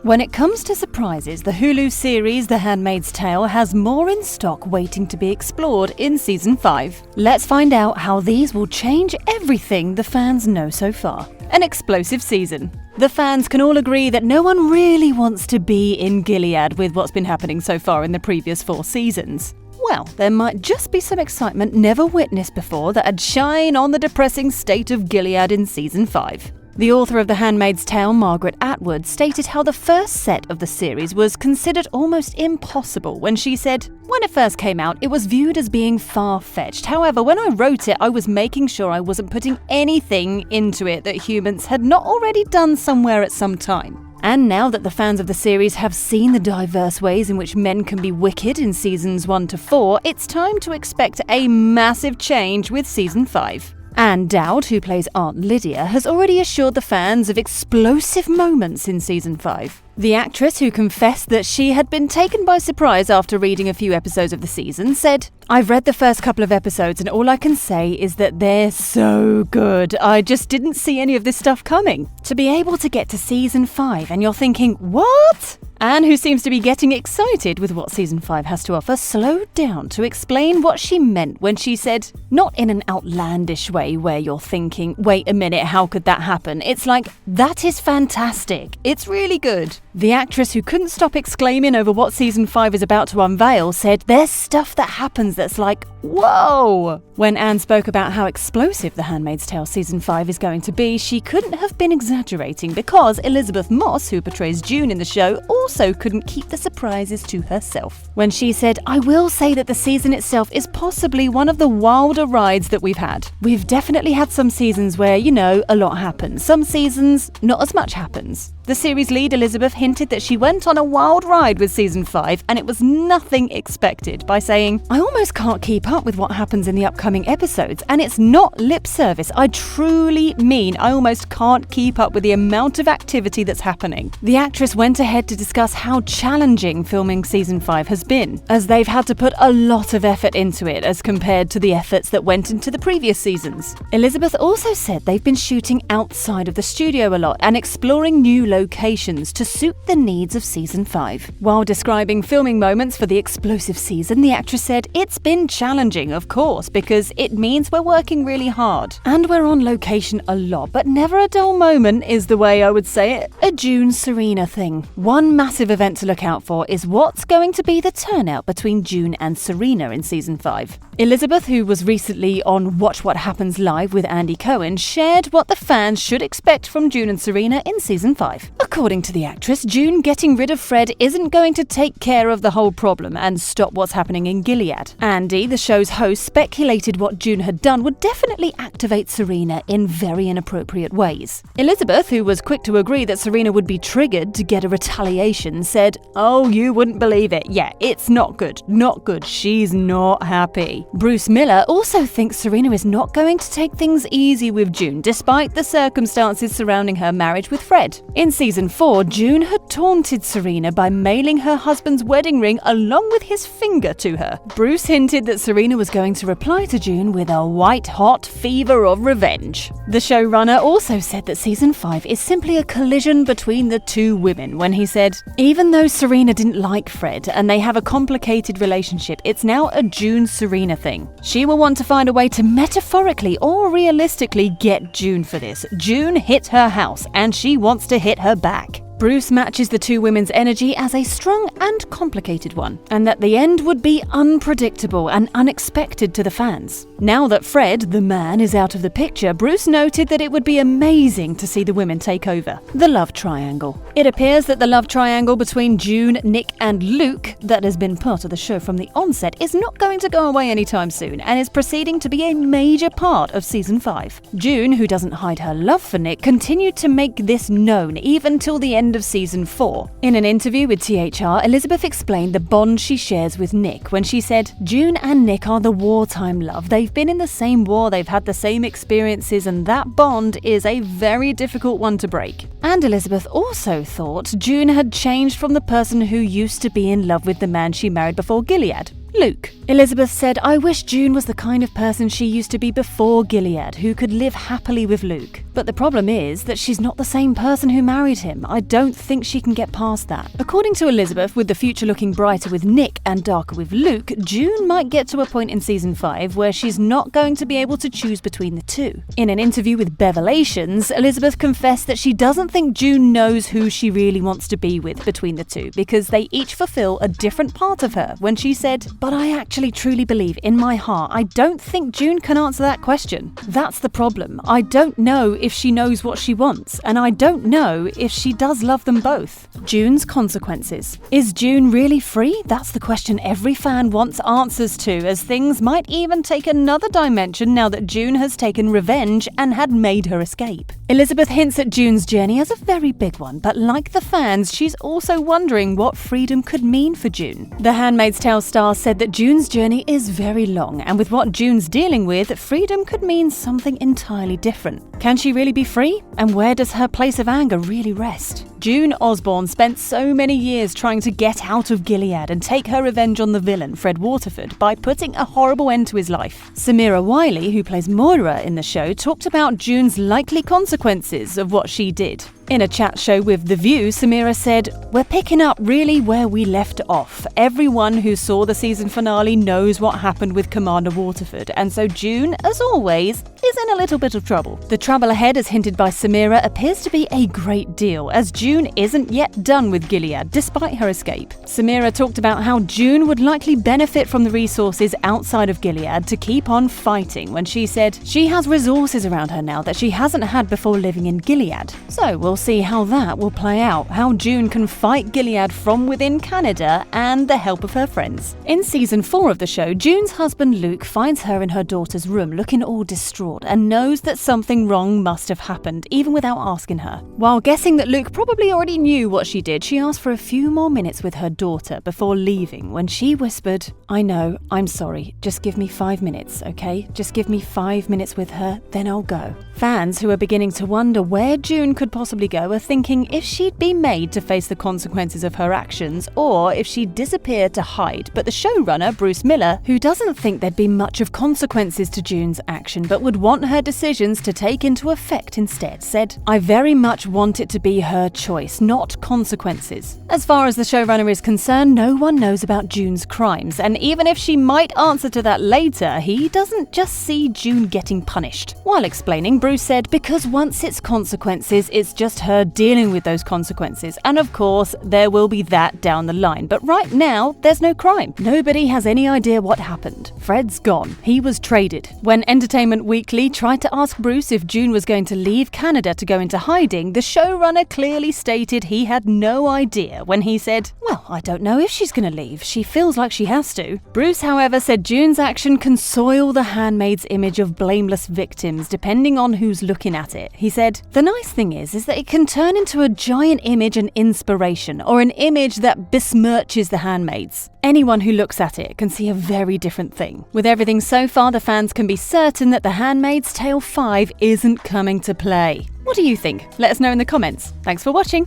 When it comes to surprises, the Hulu series The Handmaid's Tale has more in stock waiting to be explored in Season 5. Let's find out how these will change everything the fans know so far. An explosive season. The fans can all agree that no one really wants to be in Gilead with what's been happening so far in the previous 4 seasons. Well, there might just be some excitement never witnessed before that'd shine on the depressing state of Gilead in Season 5. The author of The Handmaid's Tale, Margaret Atwood, stated how the first set of the series was considered almost impossible when she said, "When it first came out, it was viewed as being far-fetched. However, when I wrote it, I was making sure I wasn't putting anything into it that humans had not already done somewhere at some time." And now that the fans of the series have seen the diverse ways in which men can be wicked in seasons 1 to 4, it's time to expect a massive change with Season 5. Anne Dowd, who plays Aunt Lydia, has already assured the fans of explosive moments in Season 5. The actress, who confessed that she had been taken by surprise after reading a few episodes of the season, said, "I've read the first couple of episodes and all I can say is that they're so good. I just didn't see any of this stuff coming." To be able to get to Season 5 and you're thinking, what? Anne, who seems to be getting excited with what Season 5 has to offer, slowed down to explain what she meant when she said, not in an outlandish way where you're thinking, wait a minute, how could that happen? It's like, that is fantastic. It's really good. The actress, who couldn't stop exclaiming over what Season 5 is about to unveil, said, "There's stuff that happens that's like, whoa!" When Anne spoke about how explosive The Handmaid's Tale Season 5 is going to be, she couldn't have been exaggerating because Elizabeth Moss, who portrays June in the show, also couldn't keep the surprises to herself. When she said, "I will say that the season itself is possibly one of the wilder rides that we've had. We've definitely had some seasons where, a lot happens. Some seasons, not as much happens." The series lead, Elizabeth, hinted that she went on a wild ride with Season 5 and it was nothing expected by saying, "I almost can't keep up with what happens in the upcoming episodes, and it's not lip service. I truly mean I almost can't keep up with the amount of activity that's happening." The actress went ahead to discuss how challenging filming Season 5 has been, as they've had to put a lot of effort into it as compared to the efforts that went into the previous seasons. Elizabeth also said they've been shooting outside of the studio a lot and exploring new locations to suit the needs of Season 5. While describing filming moments for the explosive season, the actress said, "It's been challenging, of course, because it means we're working really hard. And we're on location a lot, but never a dull moment is the way I would say it. A June-Serena thing." One massive event to look out for is what's going to be the turnout between June and Serena in Season 5. Elizabeth, who was recently on Watch What Happens Live with Andy Cohen, shared what the fans should expect from June and Serena in Season 5. According to the actress, June getting rid of Fred isn't going to take care of the whole problem and stop what's happening in Gilead. Andy, the show's host, speculated what June had done would definitely activate Serena in very inappropriate ways. Elizabeth, who was quick to agree that Serena would be triggered to get a retaliation, said, "Oh, you wouldn't believe it. Yeah, it's not good. Not good. She's not happy." Bruce Miller also thinks Serena is not going to take things easy with June, despite the circumstances surrounding her marriage with Fred. In Season 4, June had taunted Serena by mailing her husband's wedding ring along with his finger to her. Bruce hinted that Serena was going to reply to June with a white-hot fever of revenge. The showrunner also said that Season 5 is simply a collision between the two women when he said, "Even though Serena didn't like Fred and they have a complicated relationship, it's now a June-Serena thing. She will want to find a way to metaphorically or realistically get June for this. June hit her house and she wants to hit her back." Bruce matches the two women's energy as a strong and complicated one, and that the end would be unpredictable and unexpected to the fans. Now that Fred, the man, is out of the picture, Bruce noted that it would be amazing to see the women take over. The love triangle. It appears that the love triangle between June, Nick, and Luke, that has been part of the show from the onset, is not going to go away anytime soon and is proceeding to be a major part of Season 5. June, who doesn't hide her love for Nick, continued to make this known even till the end of Season 4. In an interview with THR, Elizabeth explained the bond she shares with Nick when she said, "June and Nick are the wartime love. They've been in the same war, they've had the same experiences, and that bond is a very difficult one to break." And Elizabeth also thought June had changed from the person who used to be in love with the man she married before Gilead, Luke. Elizabeth said, "I wish June was the kind of person she used to be before Gilead, who could live happily with Luke." But the problem is that she's not the same person who married him. I don't think she can get past that. According to Elizabeth, with the future looking brighter with Nick and darker with Luke, June might get to a point in season 5 where she's not going to be able to choose between the two. In an interview with Bevelations, Elizabeth confessed that she doesn't think June knows who she really wants to be with between the two because they each fulfill a different part of her, when she said, "But I actually truly believe in my heart I don't think June can answer that question. That's the problem. I don't know if she knows what she wants, and I don't know if she does love them both." June's consequences. Is June really free? That's the question every fan wants answers to, as things might even take another dimension now that June has taken revenge and had made her escape. Elizabeth hints at June's journey as a very big one, but like the fans, she's also wondering what freedom could mean for June. The Handmaid's Tale star said that June's journey is very long, and with what June's dealing with, freedom could mean something entirely different. Can she really be free? And where does her place of anger really rest? June Osborne spent so many years trying to get out of Gilead and take her revenge on the villain, Fred Waterford, by putting a horrible end to his life. Samira Wiley, who plays Moira in the show, talked about June's likely consequences of what she did. In a chat show with The View, Samira said, "We're picking up really where we left off. Everyone who saw the season finale knows what happened with Commander Waterford, and so June, as always, is in a little bit of trouble." The trouble ahead, as hinted by Samira, appears to be a great deal, as June isn't yet done with Gilead, despite her escape. Samira talked about how June would likely benefit from the resources outside of Gilead to keep on fighting, when she said she has resources around her now that she hasn't had before living in Gilead. So we'll see how that will play out, how June can fight Gilead from within Canada and the help of her friends. In season 4 of the show, June's husband Luke finds her in her daughter's room looking all distraught and knows that something wrong must have happened, even without asking her. While guessing that Luke probably already knew what she did, she asked for a few more minutes with her daughter before leaving, when she whispered, "I know, I'm sorry, just give me 5 minutes, okay? Just give me 5 minutes with her, then I'll go." Fans who are beginning to wonder where June could possibly go are thinking if she'd be made to face the consequences of her actions, or if she'd disappear to hide. But the showrunner, Bruce Miller, who doesn't think there'd be much of consequences to June's action but would want her decisions to take into effect instead, said, "I very much want it to be her choice, not consequences." As far as the showrunner is concerned, no one knows about June's crimes, and even if she might answer to that later, he doesn't just see June getting punished. While explaining, Bruce said, "Because once it's consequences, it's just her dealing with those consequences, and of course there will be that down the line, but right now there's no crime. Nobody has any idea what happened. Fred's gone. He was traded." When Entertainment Weekly tried to ask Bruce if June was going to leave Canada to go into hiding, the showrunner clearly stated he had no idea, when he said, "Well, I don't know if she's going to leave. She feels like she has to." Bruce, however, said June's action can soil the Handmaid's image of blameless victims depending on who's looking at it. He said, "The nice thing is that it can turn into a giant image and inspiration, or an image that besmirches the handmaids. Anyone who looks at it can see a very different thing." With everything so far, the fans can be certain that The Handmaid's Tale 5 isn't coming to play. What do you think? Let us know in the comments. Thanks for watching.